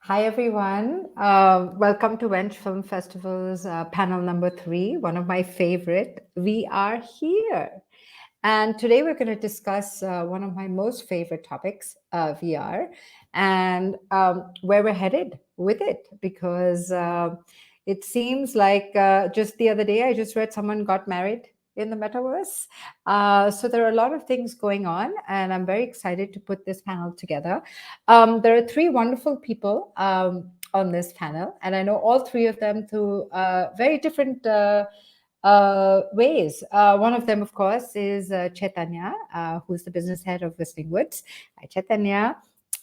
Hi, everyone. Welcome to Wench Film Festival's panel number 3, one of my favorite. We are here. And today we're going to discuss one of my most favorite topics, VR, and where we're headed with it. Because it seems like just the other day, I just read someone got married in the metaverse. So there are a lot of things going on, and I'm very excited to put this panel together. There are three wonderful people on this panel, and I know all three of them through very different ways. One of them, of course, is Chaitanya, who's the business head of Whistling Woods. Hi, Chaitanya.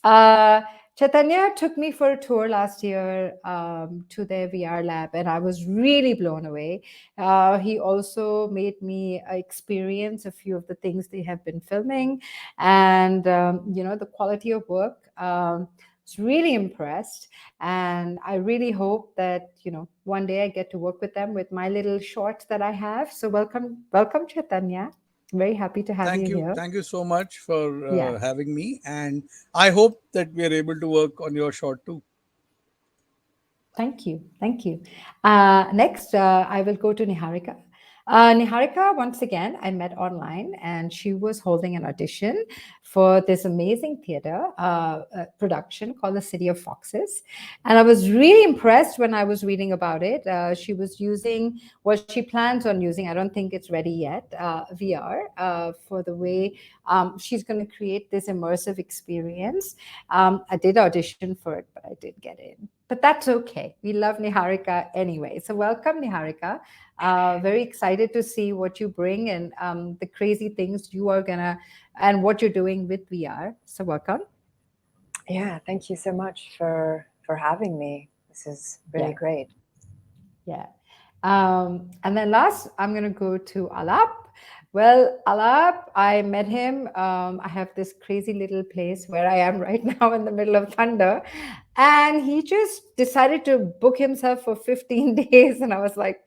Uh, Chaitanya took me for a tour last year to their VR lab, and I was really blown away. He also made me experience a few of the things they have been filming, and the quality of work. Was really impressed, and I really hope that one day I get to work with them with my little short that I have. So welcome, Chaitanya. Very happy to have you Thank you. here. Thank you so much for Yeah. having me. And I hope that we are able to work on your short too. Thank you. Thank you. Next, I will go to Niharika. Niharika, once again, I met online, and she was holding an audition for this amazing theater production called The City of Foxes. And I was really impressed when I was reading about it. She was using what she plans on using. I don't think it's ready yet, VR, for the way she's going to create this immersive experience. I did audition for it, but I did get in. But that's okay. We love Niharika anyway. So welcome, Niharika. Very excited to see what you bring and the crazy things you are gonna and what you're doing with VR. So welcome. Yeah, thank you so much for having me. This is Yeah, really great. yeah. And then last, I'm gonna go to Alap. Well, Alap, I met him. I have this crazy little place where I am right now in the middle of thunder. And he just decided to book himself for 15 days. And I was like,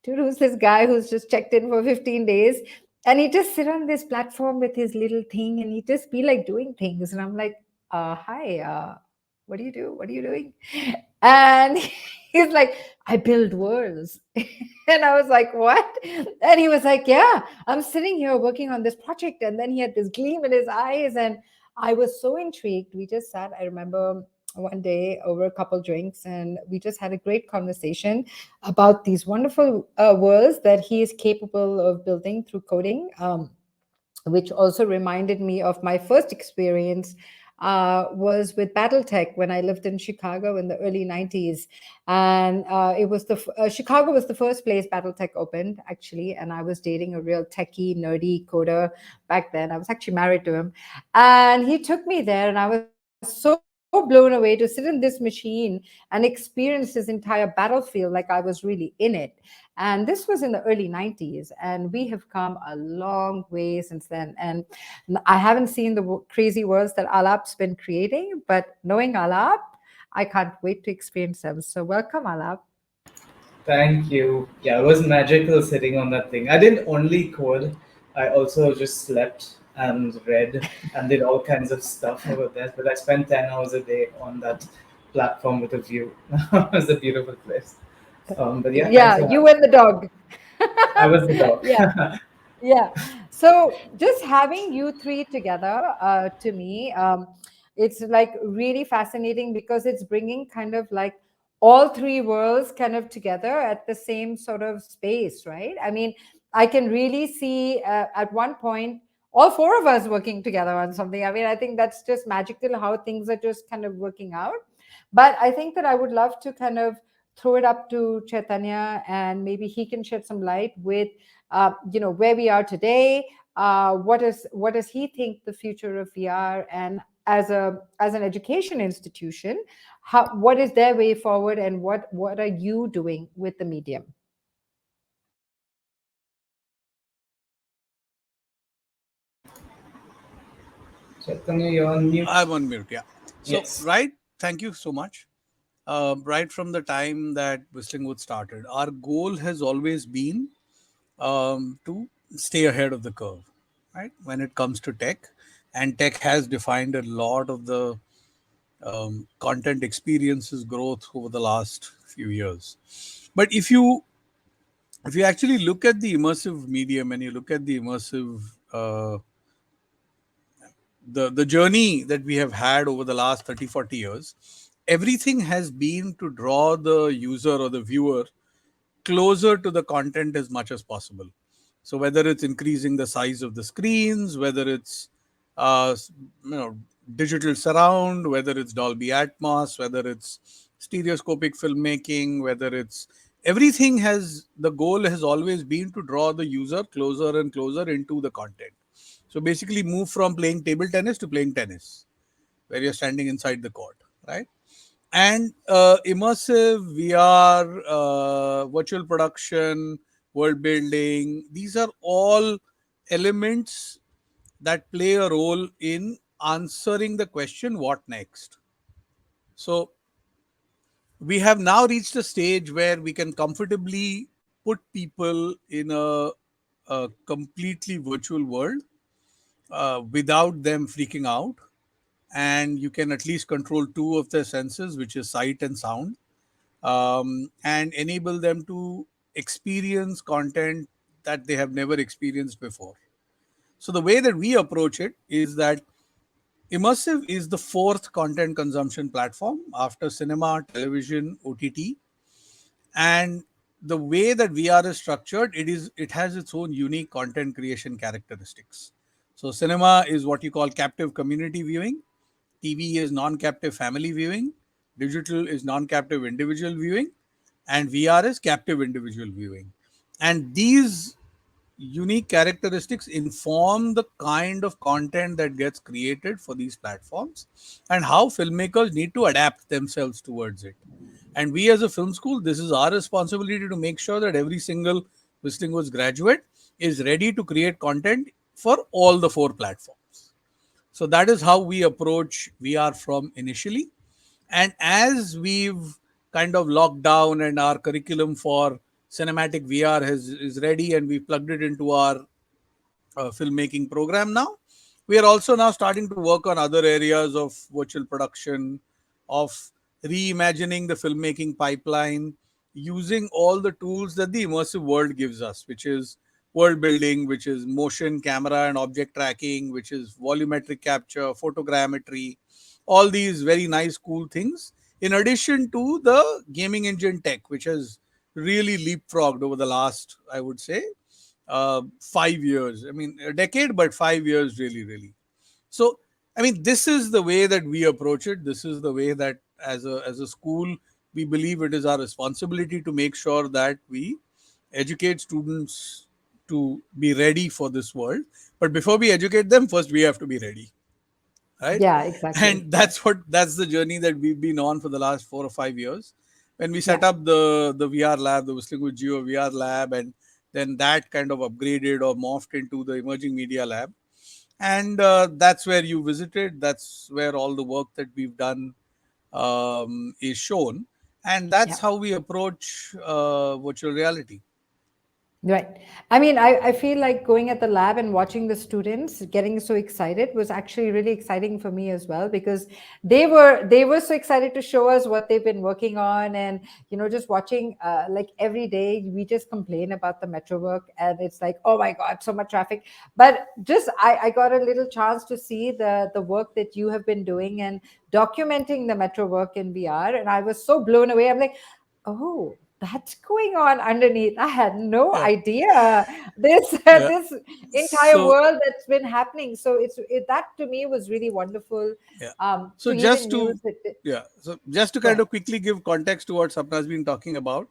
dude, who's this guy who's just checked in for 15 days? And he just sit on this platform with his little thing and he just be like doing things. And I'm like, hi, what do you do? What are you doing? And he's like, I build worlds. And I was like, what? And he was like, yeah, I'm sitting here working on this project. And then he had this gleam in his eyes. And I was so intrigued. We just sat, I remember one day over a couple drinks, and we just had a great conversation about these wonderful worlds that he is capable of building through coding. Which also reminded me of my first experience was with BattleTech when I lived in Chicago in the early 90s. And it was Chicago was the first place BattleTech opened, actually. And I was dating a real techie, nerdy coder back then. I was actually married to him. And he took me there, and I was so blown away to sit in this machine and experience this entire battlefield like I was really in it. And this was in the early 90s, and we have come a long way since then. And I haven't seen the crazy worlds that Alap's been creating, but knowing Alap, I can't wait to experience them. So welcome, Alap. Thank you. Yeah, it was magical sitting on that thing. I didn't only code, I also just slept and read and did all kinds of stuff over there. But I spent 10 hours a day on that platform with a view. It was a beautiful place. But yeah, thanks Yeah, for you having and the dog. me. I was the dog. Yeah. Yeah. So just having you three together, to me, it's like really fascinating because it's bringing kind of like all three worlds kind of together at the same sort of space, right? I mean, I can really see at one point all four of us working together on something. I mean, I think that's just magical how things are just kind of working out. But I think that I would love to kind of throw it up to Chaitanya, and maybe he can shed some light with where we are today. What does he think the future of VR, and as an education institution, what is their way forward, and what are you doing with the medium? Chaitanya, you're on mute. I'm on mute. Yeah. So, Yes. right. Thank you so much. Right from the time that Whistling Wood started, our goal has always been to stay ahead of the curve, right? When it comes to tech, and tech has defined a lot of the content experiences growth over the last few years. But if you actually look at the immersive medium and you look at the immersive the journey that we have had over the last 30-40 years, everything has been to draw the user or the viewer closer to the content as much as possible. So whether it's increasing the size of the screens, whether it's uh, you know digital surround, whether it's Dolby Atmos, whether it's stereoscopic filmmaking, whether it's everything has the goal has always been to draw the user closer and closer into the content. So basically, move from playing table tennis to playing tennis, where you're standing inside the court, right? And immersive VR, virtual production, world building, these are all elements that play a role in answering the question, what next? So we have now reached a stage where we can comfortably put people in a completely virtual world without them freaking out, and you can at least control two of their senses, which is sight and sound, and enable them to experience content that they have never experienced before. So, the way that we approach it is that immersive is the fourth content consumption platform after cinema, television, OTT, and the way that VR is structured, it has its own unique content creation characteristics. So, cinema is what you call captive community viewing. TV is non-captive family viewing, digital is non-captive individual viewing, and VR is captive individual viewing. And these unique characteristics inform the kind of content that gets created for these platforms and how filmmakers need to adapt themselves towards it. And we as a film school, this is our responsibility to make sure that every single Whistling Woods graduate is ready to create content for all the four platforms. So that is how we approach VR from initially. And as we've kind of locked down and our curriculum for cinematic VR is ready and we plugged it into our filmmaking program now, we are also now starting to work on other areas of virtual production, of reimagining the filmmaking pipeline using all the tools that the immersive world gives us, which is world building, which is motion camera and object tracking, which is volumetric capture, photogrammetry, all these very nice, cool things, in addition to the gaming engine tech, which has really leapfrogged over the last, I would say, 5 years. I mean, a decade, but 5 years really, really. So, I mean, this is the way that we approach it. This is the way that, as a school, we believe it is our responsibility to make sure that we educate students to be ready for this world. But before we educate them, first we have to be ready, right? Yeah, exactly. And that's the journey that we've been on for the last 4 or 5 years. When we Yeah, set up the VR lab, the Whistling with Geo VR lab, and then that kind of upgraded or morphed into the emerging media lab, and that's where you visited. That's where all the work that we've done is shown, and yeah. that's how we approach virtual reality. Right. I mean, I feel like going at the lab and watching the students getting so excited was actually really exciting for me as well, because they were so excited to show us what they've been working on. And just watching, like every day we just complain about the metro work, and it's like, oh my god, so much traffic. But just I got a little chance to see the work that you have been doing and documenting the metro work in VR, and I was so blown away. I'm like, oh, that's going on underneath. I had no Yeah, idea this yeah. this entire So world that's been happening. So that to me was really wonderful. yeah. To So even just use to it. yeah, so just to Go kind ahead. of quickly give context to what Sapna has been talking about.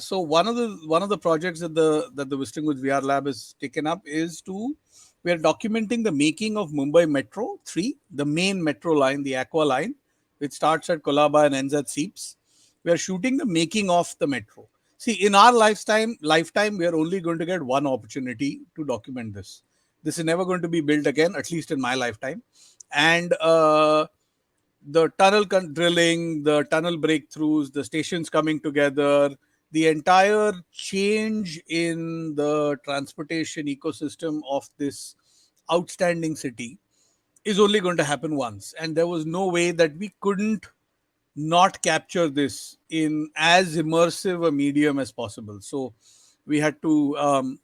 So one of the projects that the Whistling with VR Lab is taken up is to we are documenting the making of Mumbai Metro 3, the main metro line, the Aqua line, which starts at Kolaba and ends at Seeps. We are shooting the making of the metro. See, in our lifetime, we are only going to get one opportunity to document this. This is never going to be built again, at least in my lifetime. And the drilling, the tunnel breakthroughs, the stations coming together, the entire change in the transportation ecosystem of this outstanding city is only going to happen once, and there was no way that we couldn't not capture this in as immersive a medium as possible. So we had to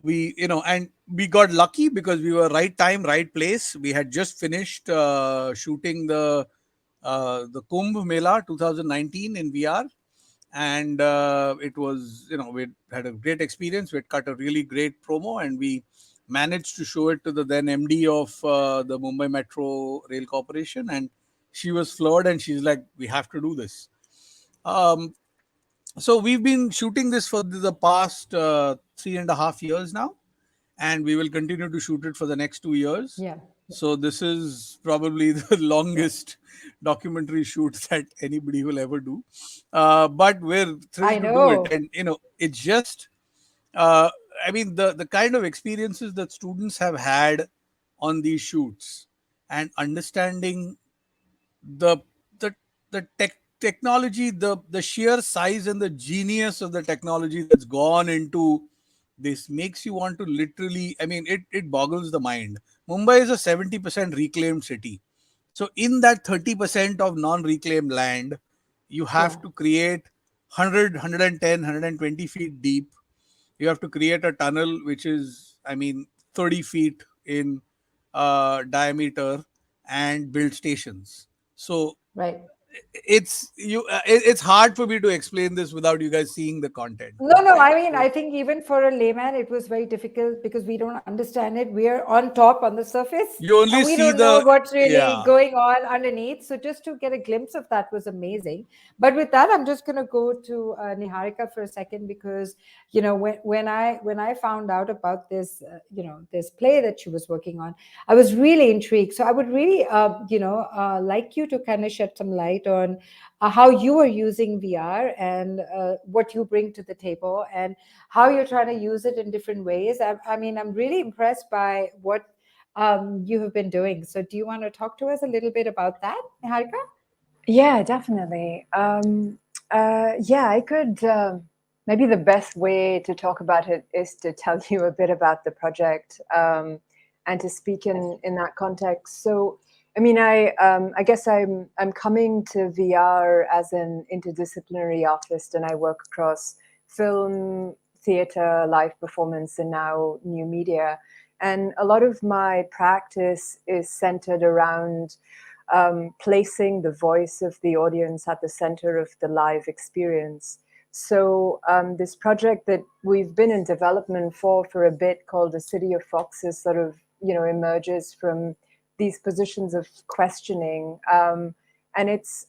we and we got lucky because we were right time, right place. We had just finished shooting the Kumbh Mela 2019 in VR, and it was, we had a great experience. We had cut a really great promo, and we managed to show it to the then MD of the Mumbai Metro Rail Corporation, and she was floored, and she's like, "We have to do this." Um, so we've been shooting this for the past 3.5 years now, and we will continue to shoot it for the next 2 years. Yeah. So this is probably the longest documentary shoot that anybody will ever do. But we're I thrilled to do it, know. and it's just, uh, I mean, the kind of experiences that students have had on these shoots, and understanding the the technology, the sheer size and the genius of the technology that's gone into this makes you want to literally, I mean, it boggles the mind. Mumbai is a 70% reclaimed city. So in that 30% of non-reclaimed land, you Yeah. have to create 100, 120 feet deep. You have to create a tunnel which is, I mean, 30 feet in diameter, and build stations. So Right. it's hard for me to explain this without you guys seeing the content. No, no. I mean, So I think even for a layman, it was very difficult because we don't understand it. We are on top, on the surface, you and only we see don't know the, what's really yeah. going on underneath. So just to get a glimpse of that was amazing. But with that, I'm just going to go to Niharika for a second, because when I found out about this this play that she was working on, I was really intrigued. So I would really like you to kind of shed some light on how you are using VR, and what you bring to the table, and how you're trying to use it in different ways. I mean, I'm really impressed by what you have been doing. So do you want to talk to us a little bit about that, Niharika? Yeah, definitely. Yeah, I could. Maybe the best way to talk about it is to tell you a bit about the project, and to speak in that context. So, I mean, I guess I'm coming to VR as an interdisciplinary artist, and I work across film, theater, live performance, and now new media. And a lot of my practice is centered around placing the voice of the audience at the center of the live experience. So this project that we've been in development for a bit, called The City of Foxes, sort of emerges from these positions of questioning, and it's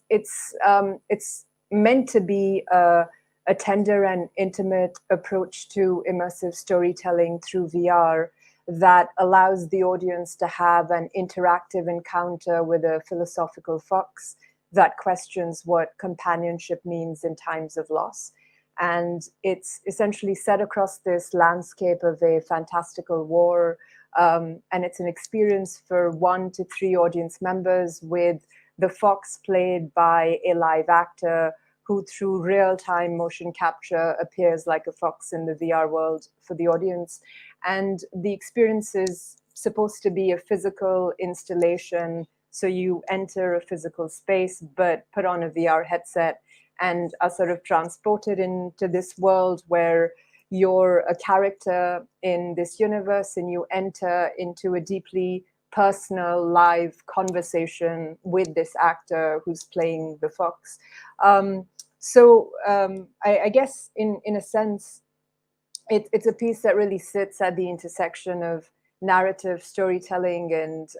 meant to be a tender and intimate approach to immersive storytelling through VR that allows the audience to have an interactive encounter with a philosophical fox that questions what companionship means in times of loss. And it's essentially set across this landscape of a fantastical war. And it's an experience for 1 to 3 audience members, with the fox played by a live actor who, through real-time motion capture, appears like a fox in the VR world for the audience. And the experience is supposed to be a physical installation. So you enter a physical space, but put on a VR headset and are sort of transported into this world where you're a character in this universe, and you enter into a deeply personal live conversation with this actor who's playing the fox. I guess in a sense, it's a piece that really sits at the intersection of narrative storytelling and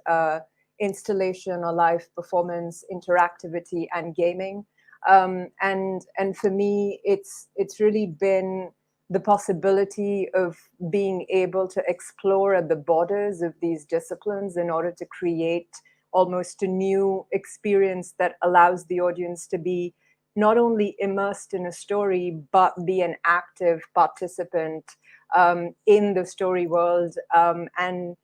installation or live performance, interactivity, and gaming. And for me, it's really been the possibility of being able to explore at the borders of these disciplines in order to create almost a new experience that allows the audience to be not only immersed in a story, but be an active participant in the story world, and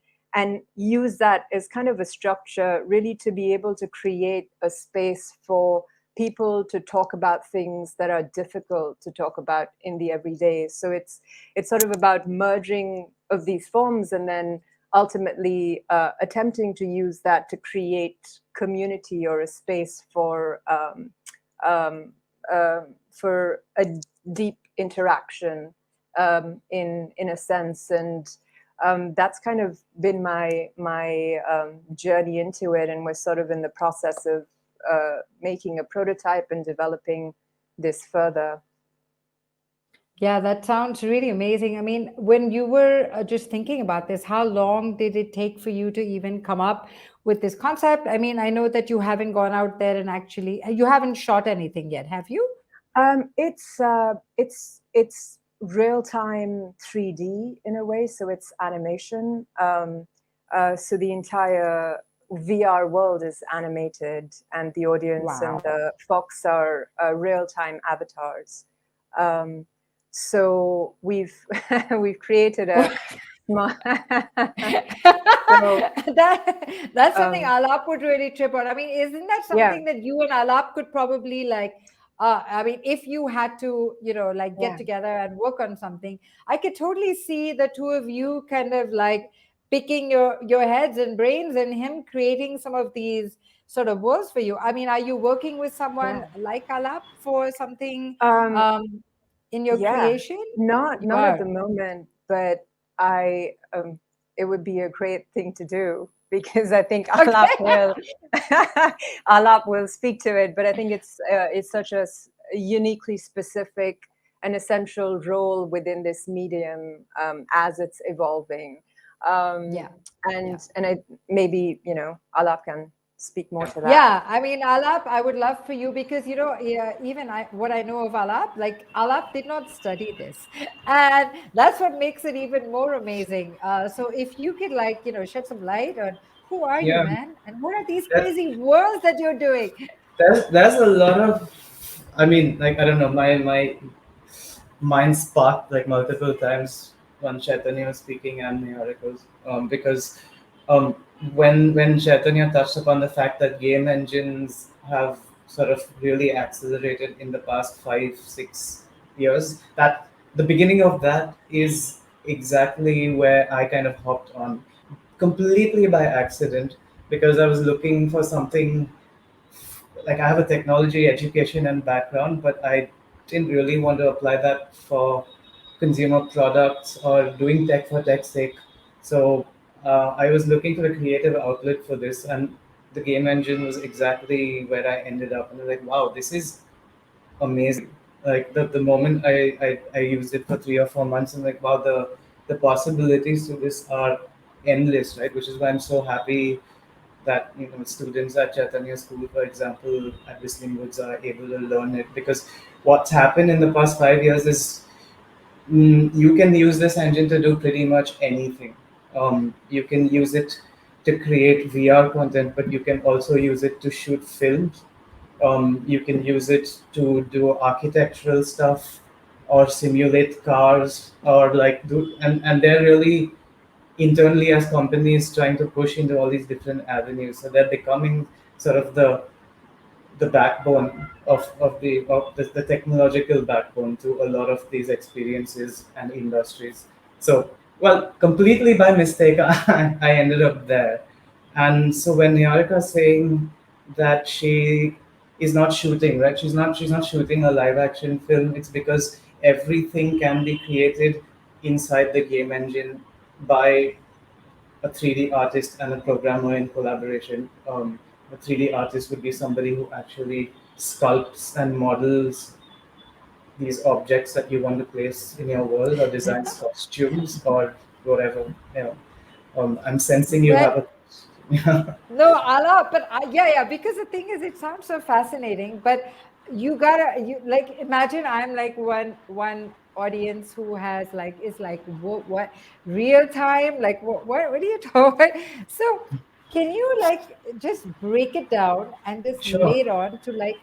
use that as kind of a structure, really to be able to create a space for people to talk about things that are difficult to talk about in the everyday. So it's sort of about merging of these forms, and then ultimately attempting to use that to create community or a space um, for a deep interaction in a sense. And that's kind of been my journey into it, and we're sort of in the process of making a prototype and developing this further. Yeah, that sounds really amazing. I mean, when you were just thinking about this, how long did it take for you to even come up with this concept? I mean, I know that you haven't gone out there and actually, you haven't shot anything yet, have you? It's real time 3D in a way, so it's animation. So the entire VR world is animated, and the audience and Wow. the Fox are real time avatars. Um, so we've we've created a so That's something um, Alap would really trip on. I mean, isn't that yeah, something that you and Alap could probably like? I mean, if you had to, like get yeah. together and work on something, I could totally see the two of you kind of like picking your heads and brains, and him creating some of these sort of worlds for you. I mean, are you working with someone Yeah. like Alap for something Um, um, in your yeah, creation? not You not at are. the moment, but I it would be a great thing to do because I think Alap Okay. will Alap will speak to it. But I think it's such a uniquely specific and essential role within this medium as it's evolving. Um, Yeah. Yeah. and I maybe Alap can speak more to that. Yeah, I mean, Alap, I would love for you because, yeah, even what I know of Alap, like Alap did not study this. And that's what makes it even more amazing. So if you could, like, shed some light on who are you, Yeah, man? And what are these that, crazy worlds that you're doing? there's a lot of, I mean, like I don't know, my mind sparked like multiple times when Chaitanya was speaking and NIHAARIKA was, because um, when Chaitanya touched upon the fact that game engines have sort of really accelerated in the past 5 6 years, that the beginning of that is exactly where I kind of hopped on completely by accident because I was looking for something like I have a technology education and background, but I didn't really want to apply that for consumer products or doing tech for tech's sake. So I was looking for a creative outlet for this, and the game engine was exactly where I ended up. And I was like, wow, this is amazing. Like the moment I used it for 3 or 4 months, I'm like, wow, the possibilities to this are endless, right? Which is why I'm so happy that students at Chaitanya School, for example, at Whistling Woods are able to learn it because what's happened in the past 5 years is you can use this engine to do pretty much anything. You can use it to create VR content, but you can also use it to shoot films. You can use it to do architectural stuff or simulate cars or like do and they're really internally as companies trying to push into all these different avenues. So they're becoming sort of the backbone of the technological backbone to a lot of these experiences and industries. So well, completely by mistake, I ended up there. And so when Niharika is saying that she is not shooting, right? She's not shooting a live action film. It's because everything can be created inside the game engine by a 3D artist and a programmer in collaboration. A 3D artist would be somebody who actually sculpts and models these objects that you want to place in your world or designs costumes or whatever. You know, I'm sensing you Well, have a. no, Allah, but yeah, yeah, because the thing is, it sounds so fascinating, but you like imagine I'm like one audience who has like is like what real time like what are you talking? So can you like just break it down and just Sure. lay it on to like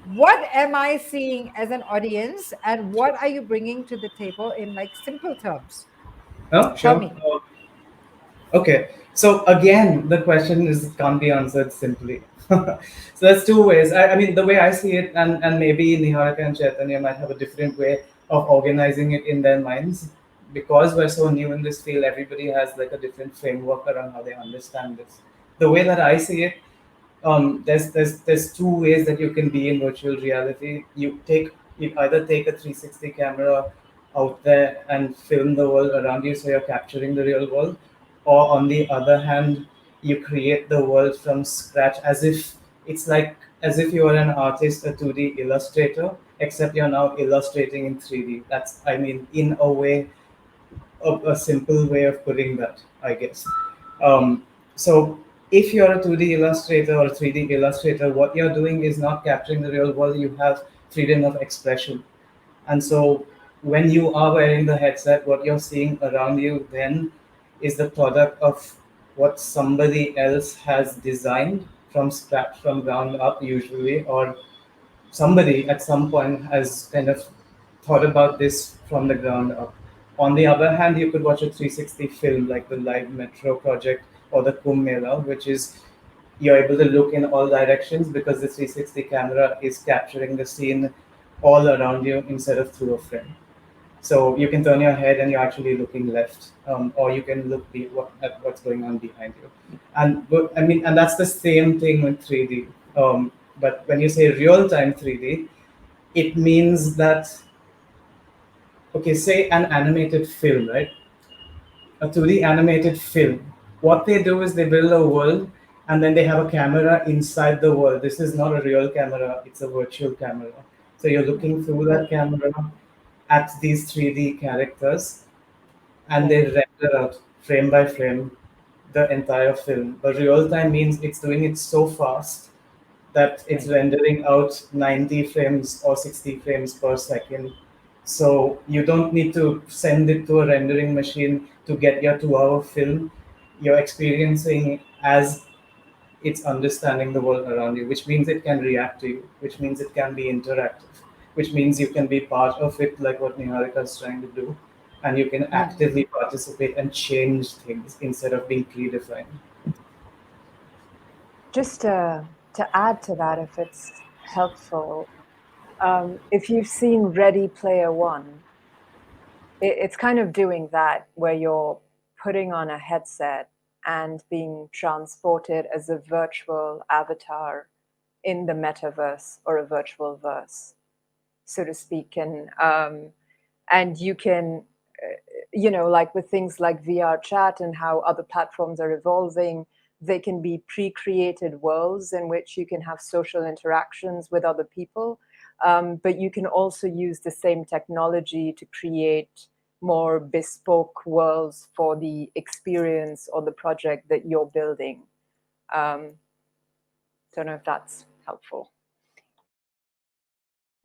what am I seeing as an audience and what are you bringing to the table in like simple terms? No, Tell sure. me. Okay. So again, the question is can't be answered simply. So there's two ways. I mean, the way I see it, and maybe Niharika and Chaitanya might have a different way of organizing it in their minds. because we're so new in this field, everybody has like a different framework around how they understand this. The way that I see it, there's two ways that you can be in virtual reality. You either take a 360 camera out there and film the world around you, so you're capturing the real world, or on the other hand, you create the world from scratch as if you are an artist, a 2D illustrator, except you're now illustrating in 3D. That's, I mean, in a way, a simple way of putting that, I guess. So if you're a 2D illustrator or 3D illustrator, what you're doing is not capturing the real world. You have freedom of expression. And so when you are wearing the headset, what you're seeing around you then is the product of what somebody else has designed from scratch, from ground up, usually, or somebody at some point has kind of thought about this from the ground up. On the other hand, you could watch a 360 film like the Live Metro project or the Kumbh Mela, which is you're able to look in all directions because the 360 camera is capturing the scene all around you instead of through a frame. So you can turn your head and you're actually looking left, or you can look at what's going on behind you. And that's the same thing with 3D. But when you say real time 3D, it means that, okay, say an animated film, right? A 2D animated film. What they do is they build a world and then they have a camera inside the world. This is not a real camera, it's a virtual camera. So you're looking through that camera at these 3D characters and Right. they render out frame by frame the entire film. But real time means it's doing it so fast that it's Right. rendering out 90 frames or 60 frames per second. So you don't need to send it to a rendering machine to get your 2 hour film. You're experiencing as it's understanding the world around you, which means it can react to you, which means it can be interactive, which means you can be part of it, like what Niharika is trying to do, and you can Right. actively participate and change things instead of being predefined. Just to add to that, if it's helpful, if you've seen Ready Player One, it's kind of doing that where you're putting on a headset and being transported as a virtual avatar in the metaverse or a virtual verse, so to speak. And you can, like with things like VR chat and how other platforms are evolving, they can be pre-created worlds in which you can have social interactions with other people. But you can also use the same technology to create more bespoke worlds for the experience or the project that you're building. Don't know if that's helpful.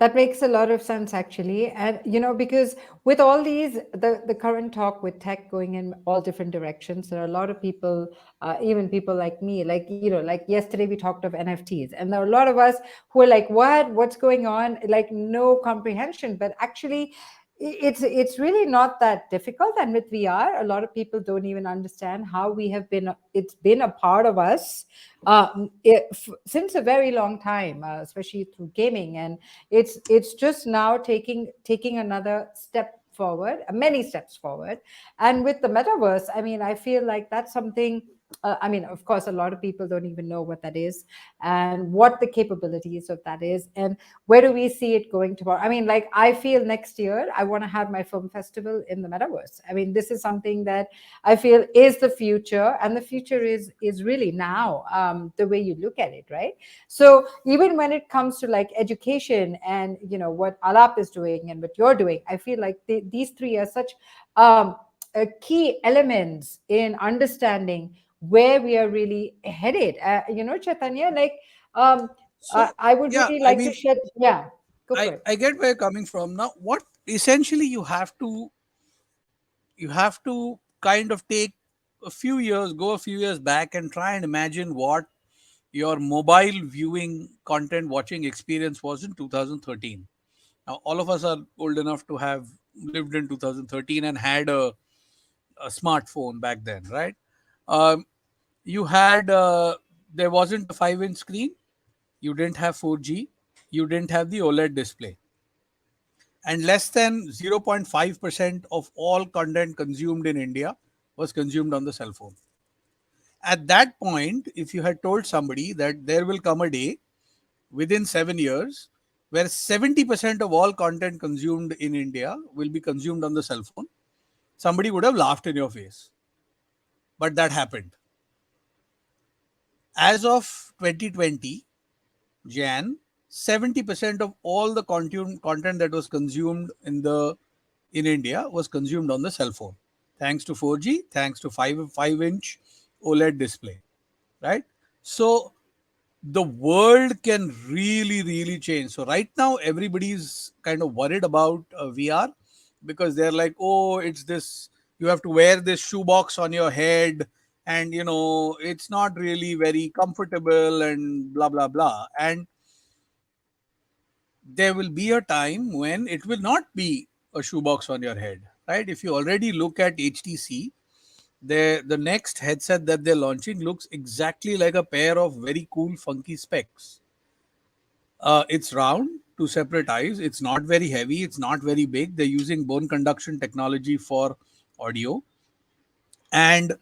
That makes a lot of sense, actually. And, because with all these, the current talk with tech going in all different directions, there are a lot of people, even people like me, like yesterday we talked of NFTs. And there are a lot of us who are like, what's going on? Like, no comprehension. But actually, it's really not that difficult. And with VR, a lot of people don't even understand how it's been a part of us since a very long time, especially through gaming. And it's just now taking another step forward, many steps forward. And with the metaverse, I mean, I feel like that's something, I mean, of course, a lot of people don't even know what that is and what the capabilities of that is, and where do we see it going tomorrow. I mean, like, I feel next year I want to have my film festival in the metaverse. I mean, this is something that I feel is the future, and the future is really now, the way you look at it, right? So even when it comes to like education and what ALAP is doing and what you're doing, I feel like these three are such key elements in understanding where we are really headed. Chaitanya, like, um, So I would yeah, really I like to mean, shed. Yeah, go for I it. I get where you're coming from. Now, what essentially you have to kind of take go a few years back and try and imagine what your mobile viewing content watching experience was in 2013. Now, all of us are old enough to have lived in 2013 and had a smartphone back then, right? Um, you had there wasn't a 5-inch screen, you didn't have 4G, you didn't have the OLED display, and less than 0.5% of all content consumed in India was consumed on the cell phone. At that point, if you had told somebody that there will come a day within 7 years where 70% of all content consumed in India will be consumed on the cell phone, somebody would have laughed in your face. But that happened. As of 2020, Jan, 70% of all the content that was consumed in India was consumed on the cell phone. Thanks to 4G, thanks to 5-inch OLED display, right? So the world can really, really change. So right now, everybody's kind of worried about VR because they're like, oh, it's this, you have to wear this shoebox on your head, and it's not really very comfortable, and blah blah blah. And there will be a time when it will not be a shoebox on your head, right? If you already look at HTC, the next headset that they're launching looks exactly like a pair of very cool, funky specs. It's round, two separate eyes. It's not very heavy. It's not very big. They're using bone conduction technology for audio, and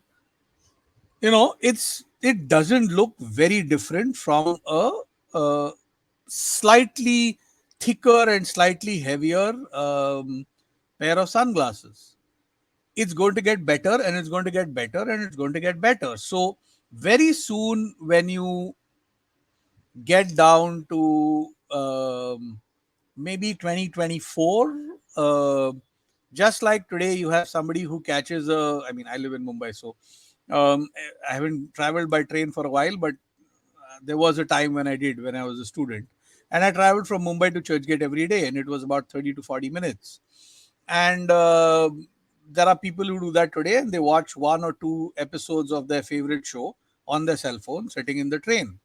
it doesn't look very different from a slightly thicker and slightly heavier pair of sunglasses. It's going to get better, and it's going to get better, and it's going to get better. So very soon, when you get down to maybe 2024, just like today, you have somebody who catches I mean, I live in Mumbai, so I haven't traveled by train for a while, but there was a time when I did, when I was a student, and I traveled from Mumbai to Churchgate every day, and it was about 30 to 40 minutes. And there are people who do that today, and they watch 1 or 2 episodes of their favorite show on their cell phone sitting in the train.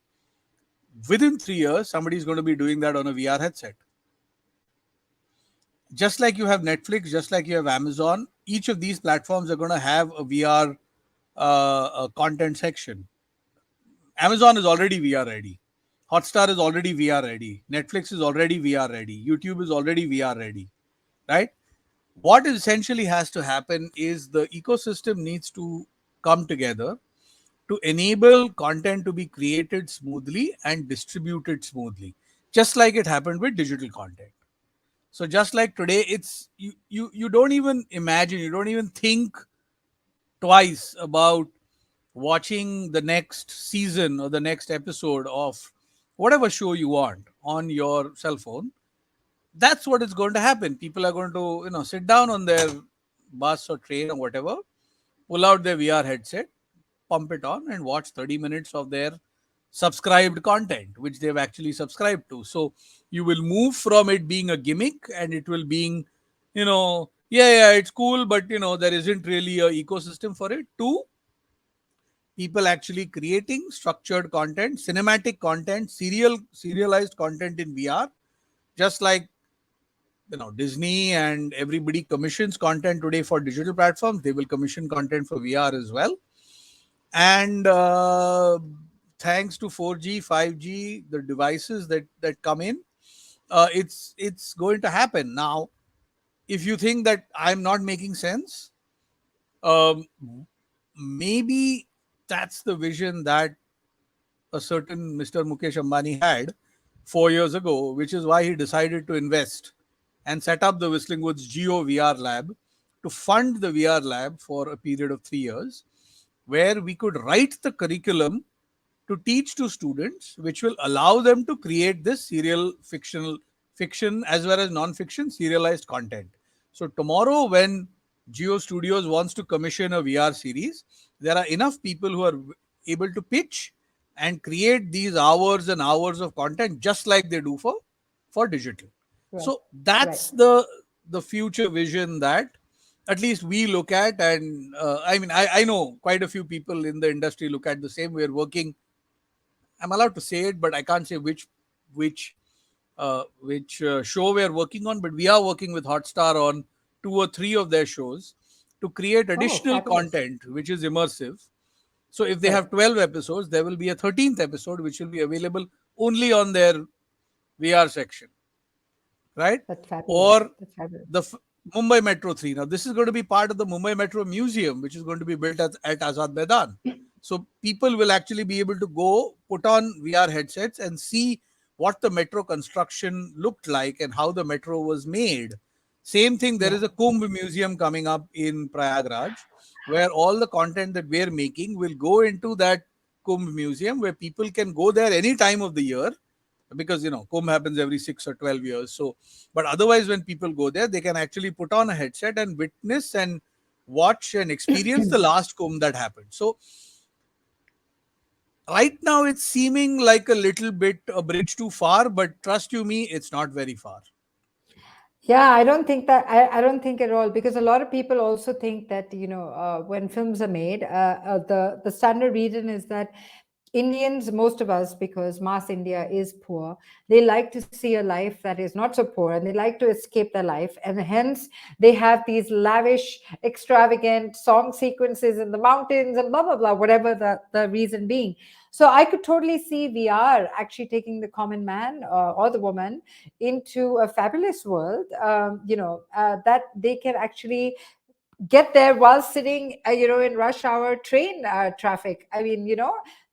Within 3 years, somebody is going to be doing that on a VR headset. Just like you have Netflix, just like you have Amazon, each of these platforms are going to have a VR content section. Amazon is already VR ready. Hotstar is already VR ready. Netflix is already VR ready. YouTube is already VR ready, right? What essentially has to happen is the ecosystem needs to come together to enable content to be created smoothly and distributed smoothly, just like it happened with digital content. So just like today, it's you don't even imagine, you don't even think twice about watching the next season or the next episode of whatever show you want on your cell phone. That's what is going to happen. People are going to sit down on their bus or train or whatever, pull out their VR headset, pump it on, and watch 30 minutes of their subscribed content, which they've actually subscribed to. So you will move from it being a gimmick, and it will being, yeah, it's cool, but there isn't really a ecosystem for it, to people actually creating structured content, cinematic content, serialized content in VR, just like Disney and everybody commissions content today for digital platforms. They will commission content for VR as well. And thanks to 4G, 5G, the devices that come in, it's going to happen. Now, if you think that I'm not making sense, um, maybe that's the vision that a certain Mr. Mukesh Ambani had 4 years ago, which is why he decided to invest and set up the Whistling Woods Geo VR Lab to fund the VR lab for a period of 3 years, where we could write the curriculum to teach to students, which will allow them to create this fiction as well as non-fiction serialized content. So tomorrow, when Geo Studios wants to commission a VR series, there are enough people who are able to pitch and create these hours and hours of content, just like they do for digital. Right. So that's the future vision that at least we look at. And I mean, I know quite a few people in the industry look at the same. We're working, I'm allowed to say it, but I can't say which show we are working on. But we are working with Hotstar on 2 or 3 of their shows to create additional Fabulous. content which is immersive. So if they Right. have 12 episodes, there will be a 13th episode which will be available only on their VR section. right? That's fabulous. Or That's fabulous. the Mumbai Metro 3. Now, this is going to be part of the Mumbai Metro Museum, which is going to be built at Azad Maidan. So, people will actually be able to go put on VR headsets and see what the metro construction looked like and how the metro was made. Same thing, there Yeah. is a Kumbh Museum coming up in Prayagraj, where all the content that we're making will go into that Kumbh Museum, where people can go there any time of the year, because Kumbh happens every 6 or 12 years. So, but otherwise, when people go there, they can actually put on a headset and witness and watch and experience the last Kumbh that happened. So right now it's seeming like a little bit a bridge too far, but trust you me, it's not very far. Yeah, I don't think that. I don't think at all, because a lot of people also think that when films are made, the standard reason is that Indians, most of us, because mass India is poor, they like to see a life that is not so poor, and they like to escape their life, and hence they have these lavish, extravagant song sequences in the mountains and blah blah blah, whatever the reason being. So I could totally see VR actually taking the common man or the woman into a fabulous world, that they can actually get there while sitting, in rush hour train traffic. I mean,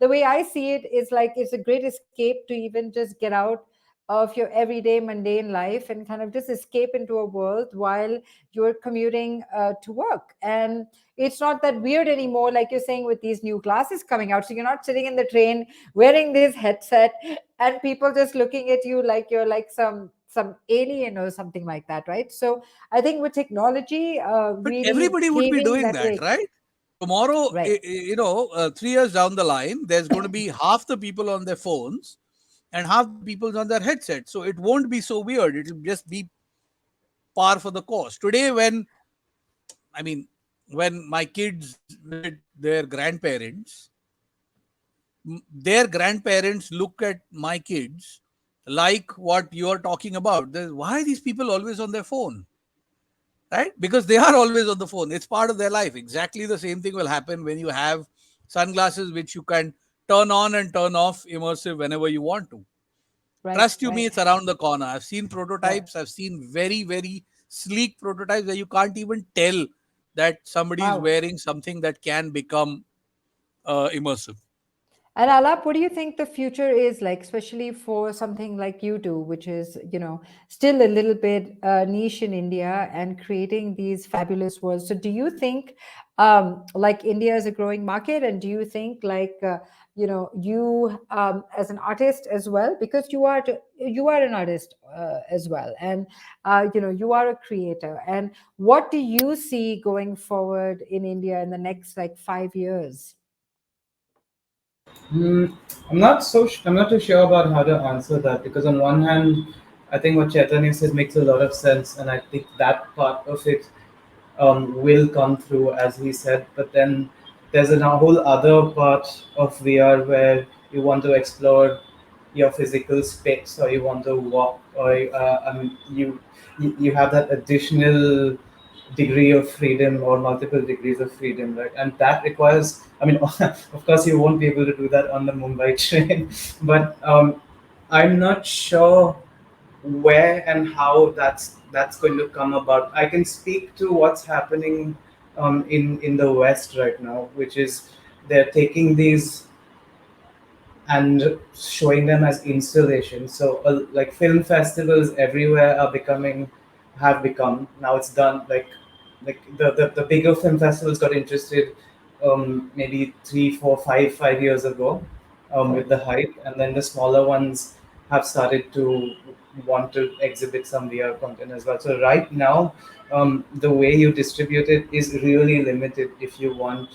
the way I see it is like it's a great escape to even just get out of your everyday mundane life and kind of just escape into a world while you're commuting to work. And it's not that weird anymore, like you're saying, with these new glasses coming out. So you're not sitting in the train wearing this headset and people just looking at you like you're like some alien or something like that, right? So I think with technology But really everybody would be paving doing that that, way. right? Tomorrow, Right. 3 years down the line, there's going to be half the people on their phones and half the people's on their headsets. So it won't be so weird. It'll just be par for the course. Today, I mean, when my kids visit their grandparents, their grandparents look at my kids like what you're talking about. Why are these people always on their phone? Right? Because they are always on the phone. It's part of their life. Exactly the same thing will happen when you have sunglasses which you can turn on and turn off immersive whenever you want to. Right. Trust you me, Right. it's around the corner. I've seen Right. prototypes. I've seen very, very sleek prototypes where you can't even tell that somebody is Wow. wearing something that can become immersive. And Alap, what do you think the future is like, especially for something like you do, which is, still a little bit niche in India and creating these fabulous worlds? So, do you think like India is a growing market, and do you think like you as an artist as well, because you are an artist as well, and you are a creator, and what do you see going forward in India in the next like 5 years? Hmm, I'm not too sure about how to answer that, because on one hand, I think what Chaitanya says makes a lot of sense, and I think that part of it will come through as he said. But then there's a whole other part of VR where you want to explore your physical space, or you want to walk, or you have that additional degree of freedom or multiple degrees of freedom, right? And that requires, I mean, of course, you won't be able to do that on the Mumbai train, but I'm not sure where and how that's going to come about. I can speak to what's happening in the West right now, which is they're taking these and showing them as installations. So, like film festivals everywhere have become now. It's done like the bigger film festivals got interested maybe 3, 4, 5 years ago with Right. the hype, and then the smaller ones have started to want to exhibit some VR content as well. So right now, the way you distribute it is really limited if you want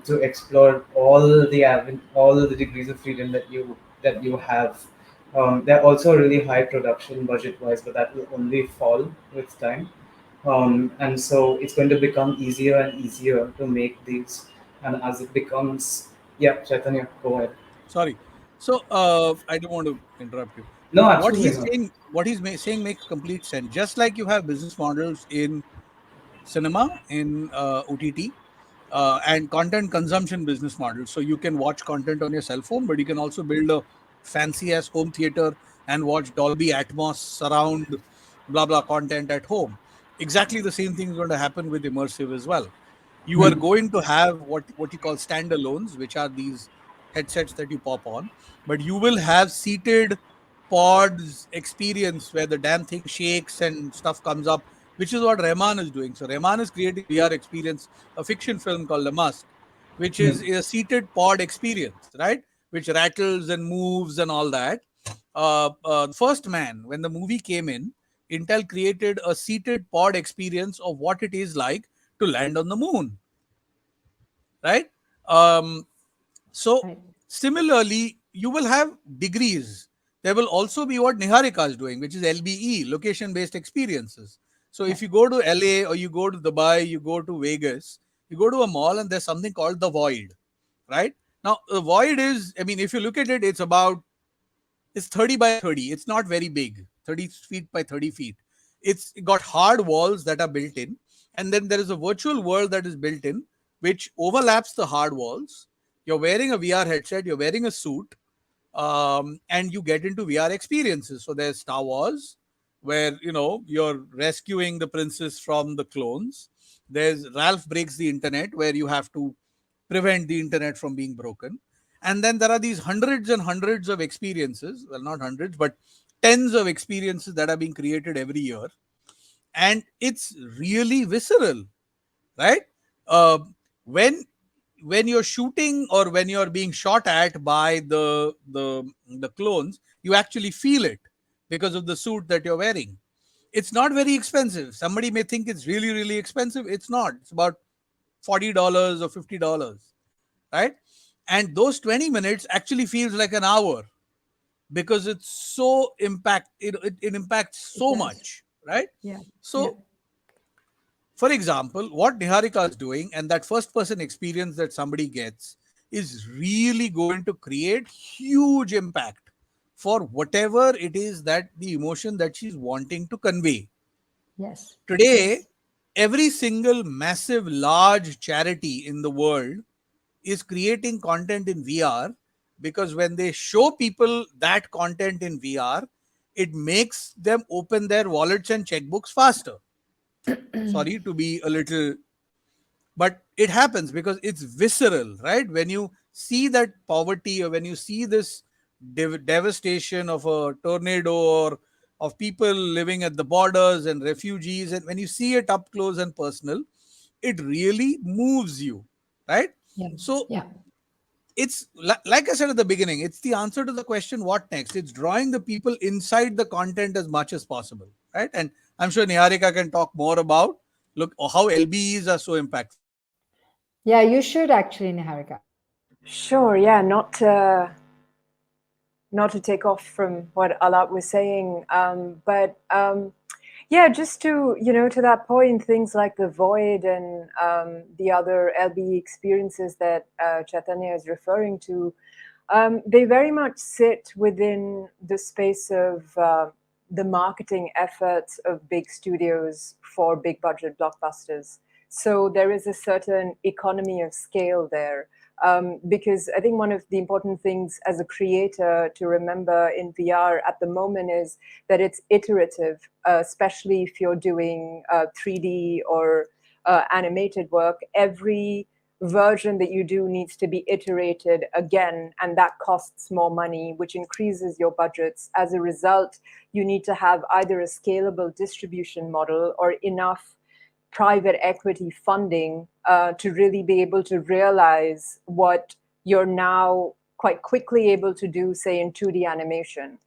to explore all the degrees of freedom that you have. They're also really high production budget wise, but that will only fall with time. And so it's going to become easier and easier to make these. And as it becomes, yeah, Chaitanya, go ahead. Sorry. So I don't want to interrupt you. No, What absolutely he's not. saying, saying makes complete sense. Just like you have business models in cinema, in OTT, and content consumption business models. So you can watch content on your cell phone, but you can also build a fancy ass home theater and watch Dolby Atmos surround blah blah content at home. Exactly the same thing is going to happen with immersive as well. You are going to have what you call standalones, which are these headsets that you pop on, but you will have seated pods experience where the damn thing shakes and stuff comes up, which is what Rahman is doing. So Rahman is creating a VR experience, a fiction film called The Mask, which is a seated pod experience, right? Which rattles and moves and all that. First Man, when the movie came in, Intel created a seated pod experience of what it is like to land on the moon, right? Um, so Right. similarly, you will have degrees. There will also be what NIHAARIKA is doing, which is LBE, location-based experiences. So Yeah. if you go to LA or you go to Dubai, you go to Vegas, you go to a mall and there's something called the Void, right? Now the Void is, I mean, if you look at it, it's 30 by 30. It's not very big, 30 feet by 30 feet. It's got hard walls that are built in. And then there is a virtual world that is built in, which overlaps the hard walls. You're wearing a VR headset, you're wearing a suit, and you get into VR experiences. So there's Star Wars, where you're rescuing the princess from the clones. There's Ralph Breaks the Internet, where you have to prevent the internet from being broken. And then there are these hundreds and hundreds of experiences. Well, not hundreds, but tens of experiences that are being created every year, and it's really visceral, right? uh, when when you're shooting or when you're being shot at by the clones, you actually feel it because of the suit that you're wearing. It's not very expensive. Somebody may think it's really really expensive. It's not. It's about $40 or $50, right? And those 20 minutes actually feels like an hour because it's so it impacts It so does. much, right? Yeah. Yeah. So for example, what Niharika is doing and that first person experience that somebody gets is really going to create huge impact for whatever it is that the emotion that she's wanting to convey. Yes. Today, Yes. every single massive, large charity in the world is creating content in VR because when they show people that content in VR, it makes them open their wallets and checkbooks faster. Sorry to be a little, but it happens because it's visceral, right? When you see that poverty or when you see this devastation of a tornado or of people living at the borders and refugees, and when you see it up close and personal, it really moves you, right? Yeah. So Yeah. it's like I said at the beginning, it's the answer to the question what next. It's drawing the people inside the content as much as possible, right? And I'm sure Niharika can talk more about look how LBEs are so impactful. Yeah. You should actually, Niharika. Sure, yeah, not to take off from what Alap was saying, but yeah, just to to that point, things like the void and the other LBE experiences that Chaitanya is referring to, they very much sit within the space of the marketing efforts of big studios for big budget blockbusters. So there is a certain economy of scale there. Because I think one of the important things as a creator to remember in VR at the moment is that it's iterative, especially if you're doing 3D or animated work. Every version that you do needs to be iterated again, and that costs more money, which increases your budgets. As a result, you need to have either a scalable distribution model or enough private equity funding to really be able to realize what you're now quite quickly able to do, say, in 2D animation.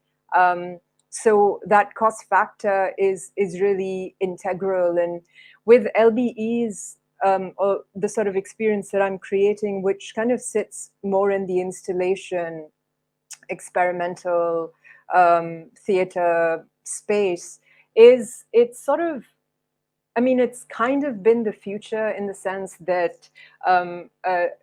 So that cost factor is really integral. And with LBEs, or the sort of experience that I'm creating, which kind of sits more in the installation, experimental theater space, is it's sort of, I mean, it's kind of been the future in the sense that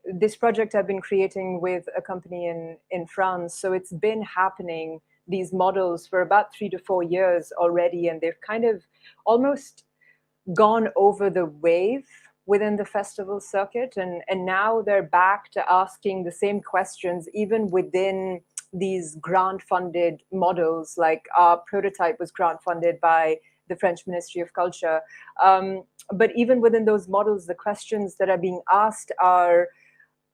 this project I've been creating with a company in France. So it's been happening, these models, for about 3 to 4 years already. And they've kind of almost gone over the wave within the festival circuit. And now they're back to asking the same questions, even within these grant-funded models, like our prototype was grant-funded by the French Ministry of Culture. But even within those models, the questions that are being asked are,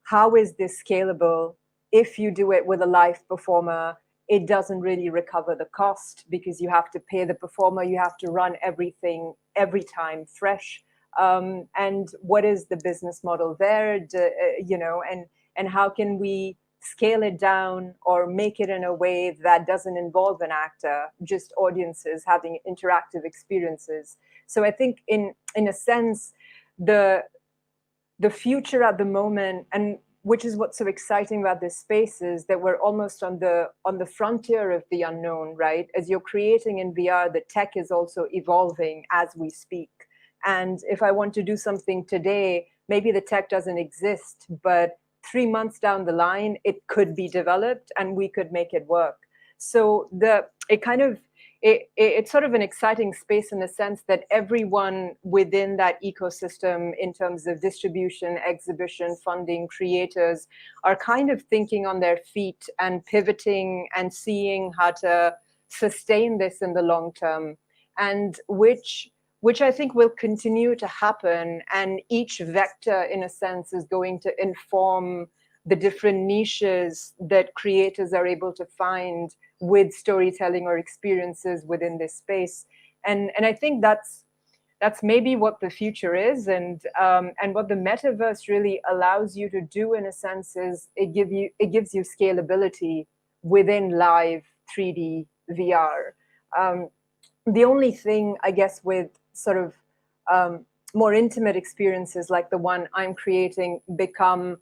how is this scalable? If you do it with a live performer, it doesn't really recover the cost because you have to pay the performer, you have to run everything every time fresh. And what is the business model there? And how can we scale it down or make it in a way that doesn't involve an actor, just audiences having interactive experiences? So I think in a sense, the future at the moment, and which is what's so exciting about this space, is that we're almost on the frontier of the unknown, right? As you're creating in VR, the tech is also evolving as we speak. And if I want to do something today, maybe the tech doesn't exist, but 3 months down the line, it could be developed and we could make it work. So it's sort of an exciting space in the sense that everyone within that ecosystem, in terms of distribution, exhibition, funding, creators, are kind of thinking on their feet and pivoting and seeing how to sustain this in the long term, and which I think will continue to happen. And each vector, in a sense, is going to inform the different niches that creators are able to find with storytelling or experiences within this space. And I think that's maybe what the future is, and what the metaverse really allows you to do, in a sense, is it gives you scalability within live 3D VR. The only thing, I guess, with sort of more intimate experiences like the one I'm creating become,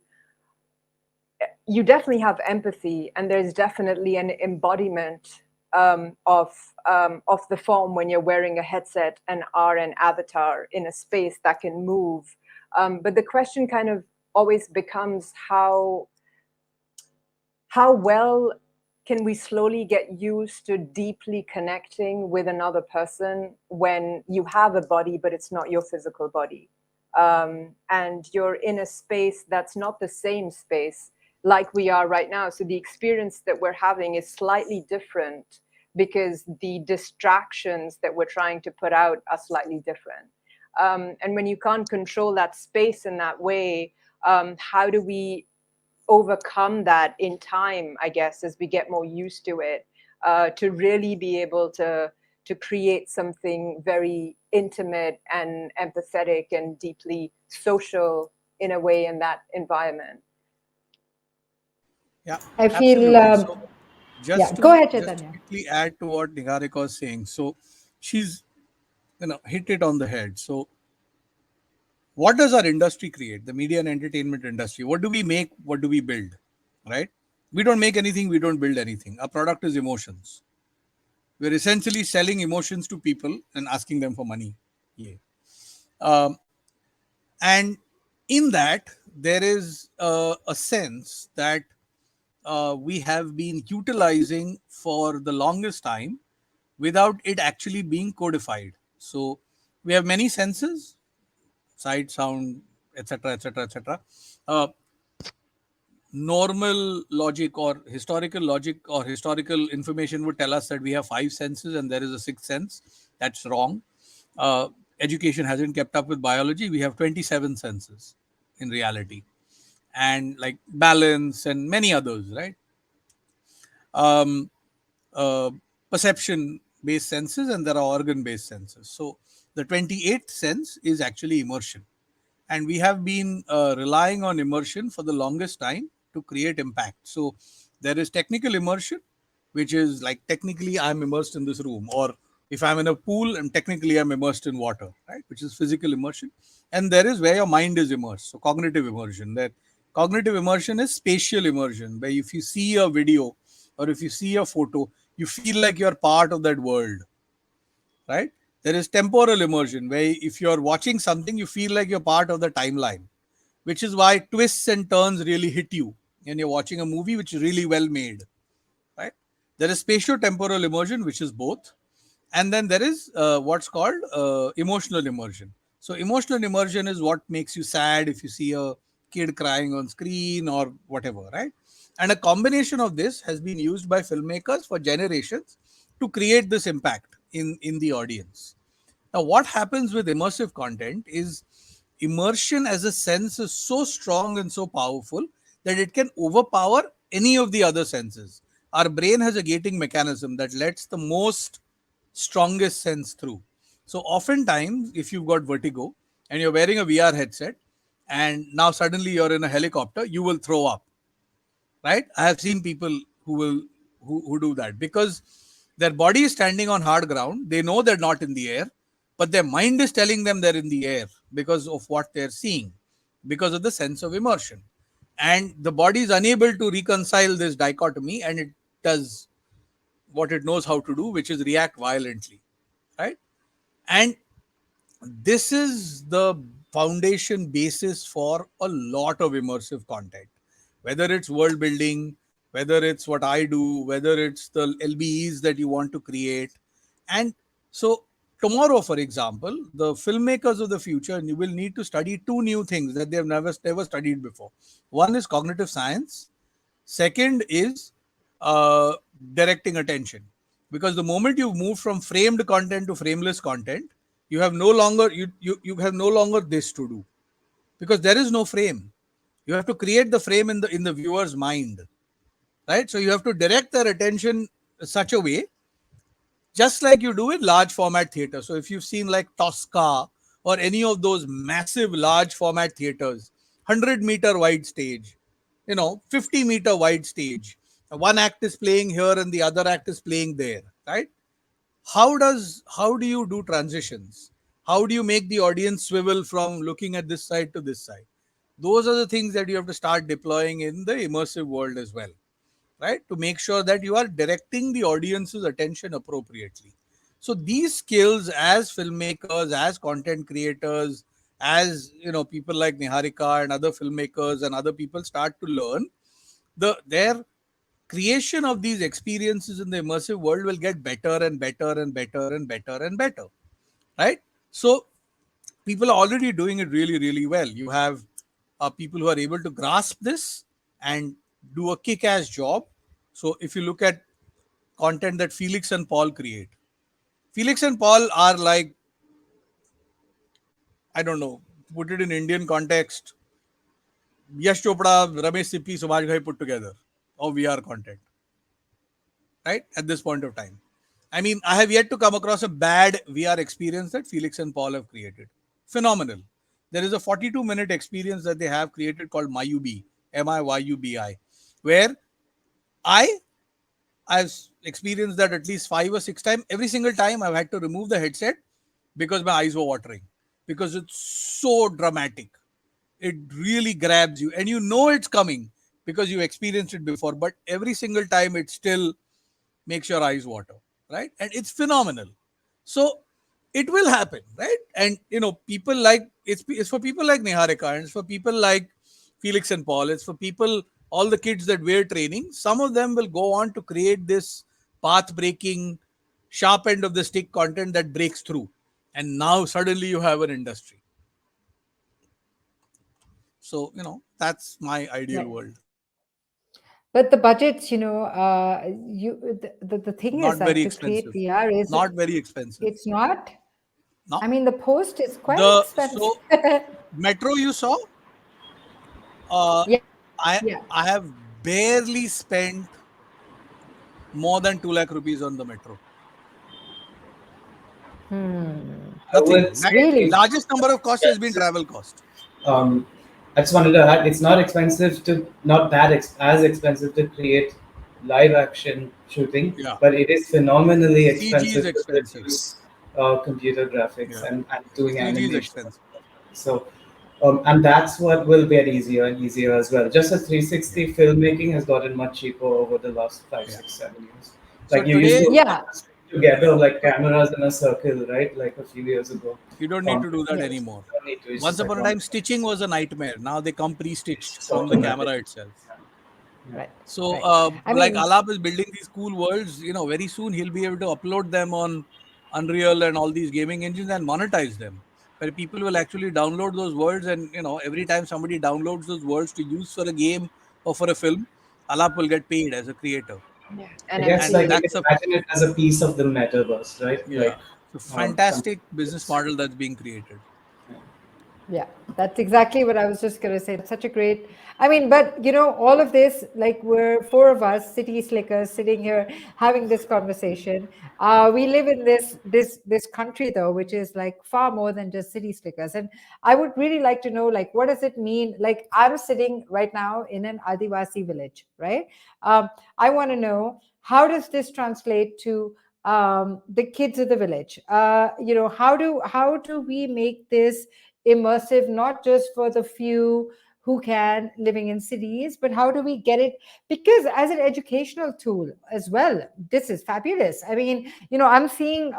you definitely have empathy, and there's definitely an embodiment of the form when you're wearing a headset and are an avatar in a space that can move. But the question kind of always becomes how well can we slowly get used to deeply connecting with another person when you have a body, but it's not your physical body. And you're in a space that's not the same space like we are right now. So the experience that we're having is slightly different because the distractions that we're trying to put out are slightly different. And when you can't control that space in that way, how do we overcome that in time, I guess, as we get more used to it, to really be able to create something very intimate and empathetic and deeply social in a way in that environment? Yeah, I feel, absolutely. So yeah, just go to ahead, just to Chaitanya. quickly add to what Niharika was saying, so she's hit it on the head. So what does our industry create? The media and entertainment industry. What do we make? What do we build? Right? We don't make anything. We don't build anything. Our product is emotions. We're essentially selling emotions to people and asking them for money. Yeah. Um, and in that, there is a sense that we have been utilizing for the longest time without it actually being codified. So we have many senses: sight, sound, etc., etc., etc. Normal logic or historical information would tell us that we have five senses and there is a sixth sense. That's wrong. Uh, Education hasn't kept up with biology. We have 27 senses in reality, and like balance and many others, right? um, uh, Perception based senses, and there are organ based senses. So the 28th sense is actually immersion. And we have been relying on immersion for the longest time to create impact. So there is technical immersion, which is like technically I'm immersed in this room, or if I'm in a pool and technically I'm immersed in water, right? Which is physical immersion. And there is where your mind is immersed. So cognitive immersion. That cognitive immersion is spatial immersion, where if you see a video or if you see a photo, you feel like you're part of that world, right? There is temporal immersion, where if you're watching something, you feel like you're part of the timeline, which is why twists and turns really hit you and you're watching a movie which is really well made, right? There is spatio-temporal immersion, which is both. And then there is what's called emotional immersion. So emotional immersion is what makes you sad if you see a kid crying on screen or whatever, right? And a combination of this has been used by filmmakers for generations to create this impact in the audience. Now, what happens with immersive content is immersion as a sense is so strong and so powerful that it can overpower any of the other senses. Our brain has a gating mechanism that lets the most strongest sense through. So, oftentimes, if you've got vertigo and you're wearing a VR headset and now suddenly you're in a helicopter, you will throw up, right? I have seen people who do that because their body is standing on hard ground. They know they're not in the air, but their mind is telling them they're in the air because of what they're seeing, because of the sense of immersion. And the body is unable to reconcile this dichotomy, and it does what it knows how to do, which is react violently, right? And this is the foundation basis for a lot of immersive content, whether it's world building, whether it's what I do, whether it's the LBEs that you want to create. And so tomorrow, for example, the filmmakers of the future will need to study two new things that they've never studied before. One is cognitive science. Second is uh, directing attention. Because the moment you move from framed content to frameless content, you have no longer you have no longer this to do, because there is no frame. You have to create the frame in the viewer's mind, right? So you have to direct their attention such a way, just like you do in large format theater. So if you've seen like Tosca or any of those massive large format theaters, 100-meter wide stage, 50-meter wide stage, one act is playing here and the other act is playing there, right? How do you do transitions? How do you make the audience swivel from looking at this side to this side? Those are the things that you have to start deploying in the immersive world as well, right? To make sure that you are directing the audience's attention appropriately. So these skills, as filmmakers, as content creators, as people like Niharika and other filmmakers and other people start to learn, their creation of these experiences in the immersive world will get better and better and better and better and better, right? So people are already doing it really, really well. You have people who are able to grasp this and do a kick-ass job. So if you look at content that Felix and Paul create, Felix and Paul are like, I don't know, put it in Indian context, Yash Chopra, Ramesh Sippy, Subhash Ghai put together of VR content, right? At this point of time. I mean, I have yet to come across a bad VR experience that Felix and Paul have created. Phenomenal. There is a 42-minute experience that they have created called Mayubi, Miyubi, where I I've experienced that at least 5 or 6 times. Every single time I've had to remove the headset because my eyes were watering, because it's so dramatic. It really grabs you and you know it's coming because you experienced it before, but every single time it still makes your eyes water, right? And it's phenomenal. So it will happen, right? And people like it's for people like Niharika, and it's for people like Felix and Paul. It's for people, all the kids that we're training. Some of them will go on to create this path breaking, sharp end of the stick content that breaks through. And now suddenly you have an industry. So, that's my ideal Right. world. But the budgets, the thing is Not that very to create expensive. VR is, Not very expensive. it's not. No. I mean, the post is quite expensive. So Metro you saw, uh, Yeah, I yeah. I have barely spent more than 2 lakh rupees on the Metro. I Nothing. would say, Really? Largest number of cost has been yes. travel cost. I just wanted to add, it's not expensive to, not that as expensive to create live action shooting, Yeah. but it is phenomenally CG is expensive to expensive. produce computer graphics Yeah. and doing CG is animation. expensive. So, and that's what will get easier and easier as well. Just as 360 filmmaking has gotten much cheaper over the last 5, Yeah. 6, 7 years. So Like you used today, to Yeah. together like cameras in a circle, right? Like a few years ago. you don't need to do that Yes. anymore. Don't need to, it's Once just like upon a one time, stitching was a nightmare. Now they come pre-stitched it's from the automatic. camera itself. Right. So, Right. I like mean, Alap is building these cool worlds, very soon he'll be able to upload them on Unreal and all these gaming engines and monetize them. Where people will actually download those worlds, and every time somebody downloads those worlds to use for a game or for a film, Alap will get paid as a creator. Yeah. I guess And like you NFT. that's can a, imagine it as a piece of the metaverse, right? yeah, Like it's a some fantastic business model that's being created. Yeah, that's exactly what I was just going to say. That's such a great, I mean, but all of this, like we're four of us, city slickers, sitting here having this conversation. We live in this country though, which is like far more than just city slickers. And I would really like to know, like, what does it mean? Like, I'm sitting right now in an Adivasi village, right? I want to know, how does this translate to the kids of the village? How do we make this immersive, not just for the few who can living in cities, but how do we get it, because as an educational tool as well, this is fabulous. I mean, I'm seeing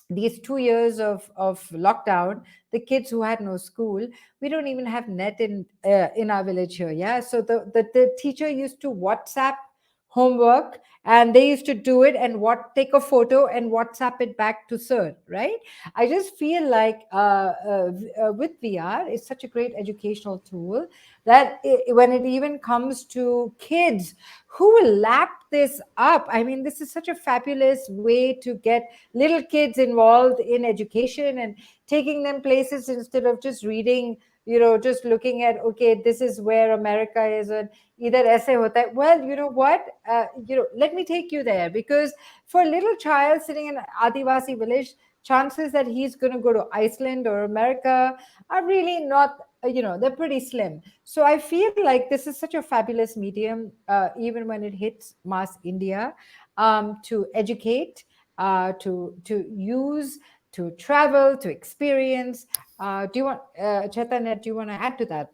these 2 years of lockdown, the kids who had no school, we don't even have net in our village here. Yeah, so the teacher used to WhatsApp homework, and they used to do it and what take a photo and WhatsApp it back to sir, right? I just feel like with VR, it's such a great educational tool that when it even comes to kids who will lap this up, I mean, this is such a fabulous way to get little kids involved in education and taking them places instead of just reading, just looking at, okay, this is where America is, and either essay hota hai. Well, you know what, let me take you there, because for a little child sitting in an Adivasi village, chances that he's going to go to Iceland or America are really not, they're pretty slim. So I feel like this is such a fabulous medium, even when it hits mass India, to educate, to use, to travel, to experience. Do you want, Chaitanya, do you want to add to that?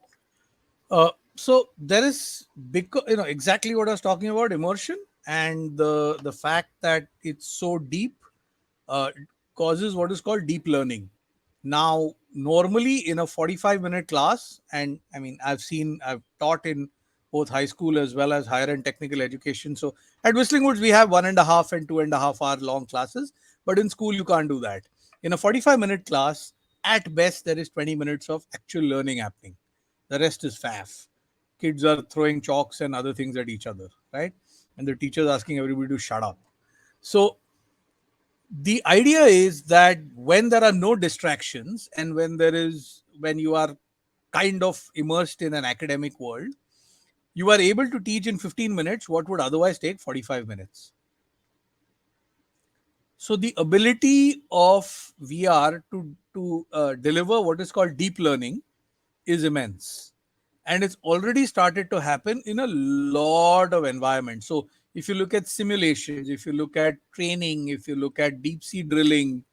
So there is, because exactly what I was talking about, immersion, and the fact that it's so deep uh, causes what is called deep learning. Now, normally in a 45-minute class, and I mean, I've taught in both high school as well as higher end technical education. So at Whistling Woods, we have 1.5 and 2.5 hour long classes, but in school, you can't do that. In a 45-minute class, at best, there is 20 minutes of actual learning happening. The rest is faff. Kids are throwing chalks and other things at each other, right? And the teacher's asking everybody to shut up. So the idea is that when there are no distractions, and when you are kind of immersed in an academic world, you are able to teach in 15 minutes what would otherwise take 45 minutes. So the ability of VR to deliver what is called deep learning is immense, and it's already started to happen in a lot of environments. So if you look at simulations, if you look at training, if you look at deep sea drilling,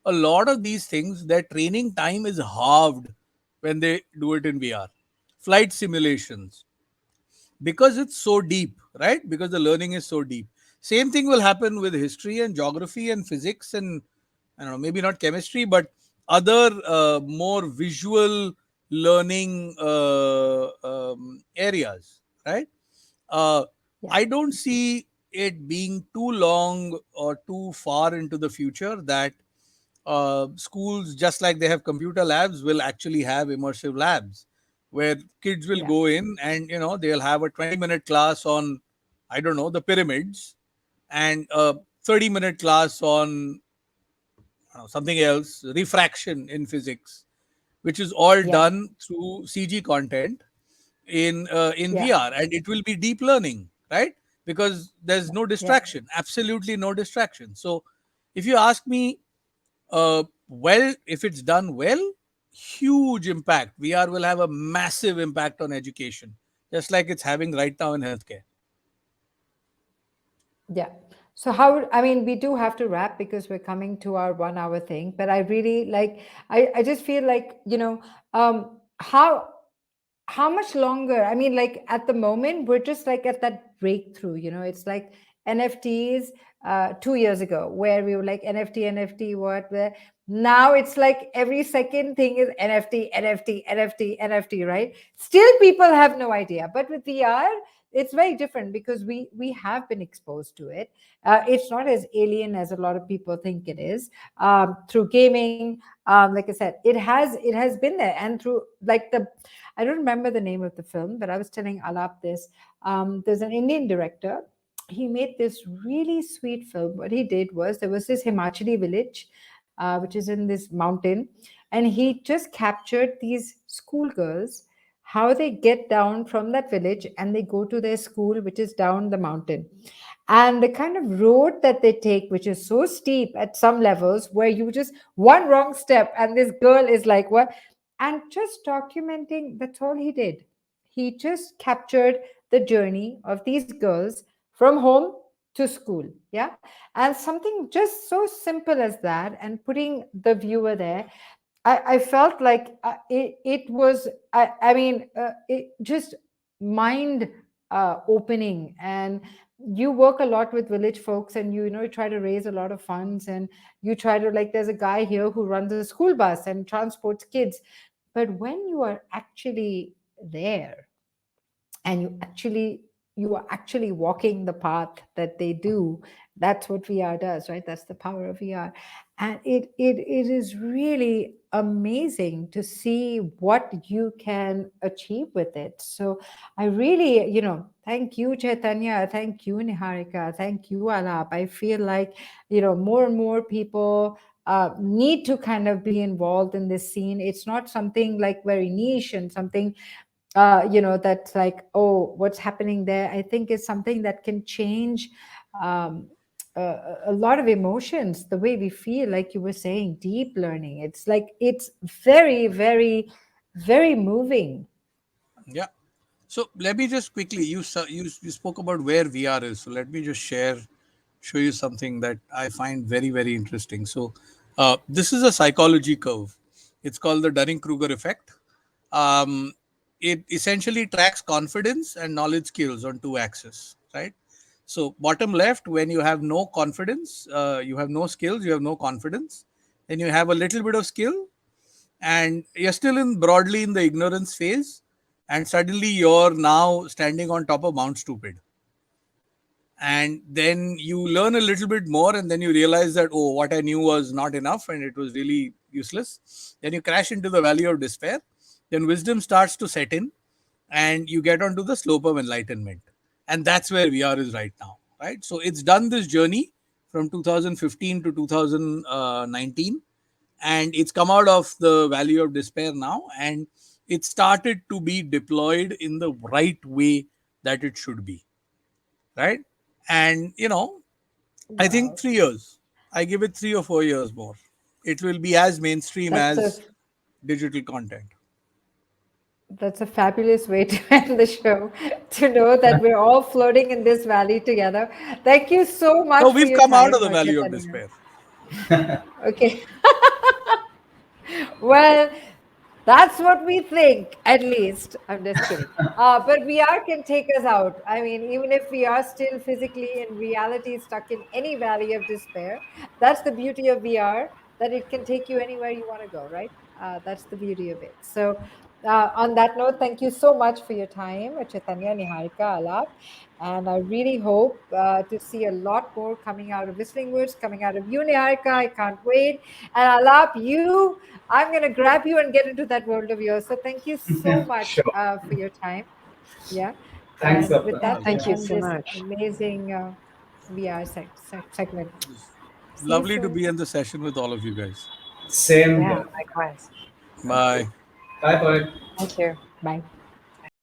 a lot of these things, their training time is halved when they do it in VR. Flight simulations, because it's so deep, right? Because the learning is so deep. Same thing will happen with history and geography and physics, and I don't know, maybe not chemistry, but other more visual learning areas, right? Uh, Yeah. I don't see it being too long or too far into the future that schools, just like they have computer labs, will actually have immersive labs where kids will Yeah. go in and they'll have a 20-minute class on, I don't know, the pyramids, and a 30-minute class on something else, refraction in physics, which is all Yeah. done through CG content in Yeah. VR, and it will be deep learning, right? Because there's no Yeah. distraction, absolutely no distraction. So, if you ask me, well, if it's done well, huge impact. VR will have a massive impact on education, just like it's having right now in healthcare. Yeah. So how, I mean, we do have to wrap because we're coming to our 1 hour thing, but I really like, I just feel like, how much longer? I mean, like at the moment, we're just like at that breakthrough, it's like NFTs 2 years ago, where we were like NFT, what, where now it's like every second thing is NFT, right? Still people have no idea. But with VR, it's very different because we have been exposed to it. It's not as alien as a lot of people think it is. Through gaming, like I said, it has been there, and through like the, I don't remember the name of the film, but I was telling Alap this. There's an Indian director. He made this really sweet film. What he did was, there was this Himachali village, which is in this mountain, and he just captured these schoolgirls, how they get down from that village and they go to their school, which is down the mountain, and the kind of road that they take, which is so steep at some levels, where you just one wrong step and this girl is like what, and just documenting. That's all he did. He just captured the journey of these girls from home to school. Yeah. And something just so simple as that, and putting the viewer there, I felt like it was, I mean, it just mind opening. And you work a lot with village folks, and you try to raise a lot of funds, and you try to, like, there's a guy here who runs a school bus and transports kids. But when you are actually there, and you are actually walking the path that they do, that's what VR does, right? That's the power of VR. And it is really amazing to see what you can achieve with it. So I really, thank you, Chaitanya, thank you, Niharika, thank you, Alap. I feel like, more and more people need to kind of be involved in this scene. It's not something like very niche and something that's like, oh, what's happening there. I think is something that can change um, a lot of emotions, the way we feel, like you were saying, deep learning. It's like, it's very, very, very moving. Yeah. So let me just quickly, you spoke about where VR is. So let me just show you something that I find very, very interesting. So this is a psychology curve. It's called the Dunning-Kruger effect. Um, it essentially tracks confidence and knowledge skills on two axes, right? So bottom left, when you have no confidence, you have no skills, you have no confidence. Then you have a little bit of skill, and you're still in broadly in the ignorance phase, and suddenly you're now standing on top of Mount Stupid. And then you learn a little bit more, and then you realize that, oh, what I knew was not enough and it was really useless. Then you crash into the valley of despair. Then wisdom starts to set in, and you get onto the slope of enlightenment. And that's where we are is right now, right? So it's done this journey from 2015 to 2019, and it's come out of the valley of despair now, and it started to be deployed in the right way that it should be, right? And I think Wow. 3 years, I give it 3 or 4 years more, it will be as mainstream That's a as digital content. that's a fabulous way to end the show, to know that we're all floating in this valley together. Thank you so No, much for we've your come out of time, the valley of Chaitanya. despair. Okay. Well, that's what we think, at least. I'm just kidding. But VR can take us out. I mean, even if we are still physically in reality stuck in any valley of despair, that's the beauty of VR, that it can take you anywhere you want to go, right? That's the beauty of it. So, on that note, thank you so much for your time, Chaitanya, Niharika, Alap. And I really hope to see a lot more coming out of Whistling Woods, coming out of you, Niharika. I can't wait. And Alap, I'm going to grab you and get into that world of yours. So thank you so much Sure. for your time. Yeah. Thanks, And with Sapna. Yeah, that, we thank you end so this much. amazing VR segment. See you Lovely to soon. be in the session with all of you guys. Same Yeah, here. likewise. Thank you. Bye. Bye, bye. Thank you. Bye.